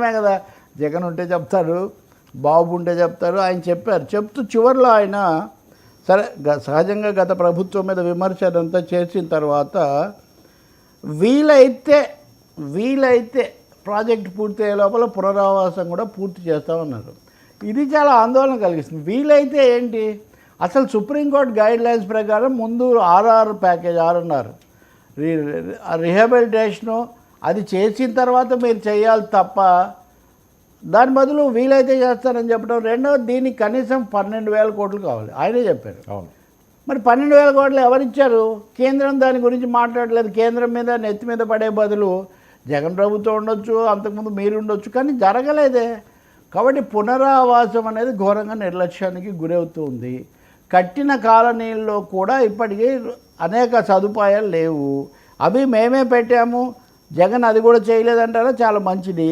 కదా, జగన్ ఉంటే చెప్తారు, బాబు ఉంటే చెప్తారు. ఆయన చెప్పారు. చెప్తూ చివరిలో ఆయన సరే సహజంగా గత ప్రభుత్వం మీద విమర్శ అదంతా చేసిన తర్వాత వీలైతే ప్రాజెక్ట్ పూర్తయ్యే లోపల పునరావాసం కూడా పూర్తి చేస్తామన్నారు. ఇది చాలా ఆందోళన కలిగిస్తుంది. వీలైతే ఏంటి, అసలు సుప్రీంకోర్టు గైడ్ లైన్స్ ప్రకారం ముందు ప్యాకేజ్ 6 రిహాబిలిటేషను అది చేసిన తర్వాత మీరు చేయాలి తప్ప దాని బదులు వీలైతే చేస్తారని చెప్పడం. రెండవది, దీనికి కనీసం 12,000 కోట్లు కావాలి, ఆయనే చెప్పారు. అవును, మరి 12,000 కోట్లు ఎవరిచ్చారు? కేంద్రం దాని గురించి మాట్లాడలేదు. కేంద్రం మీద నెత్తి మీద పడే బదులు జగన్ ప్రభుత్వం ఉండొచ్చు, అంతకుముందు మీరు ఉండొచ్చు, కానీ జరగలేదే. కాబట్టి పునరావాసం అనేది ఘోరంగా నిర్లక్ష్యానికి గురవుతూ ఉంది. కట్టిన కాలనీల్లో కూడా ఇప్పటికీ అనేక సదుపాయాలు లేవు. అవి మేమే పెట్టాము, జగన్ అది కూడా చేయలేదంటారా, చాలా మంచిది.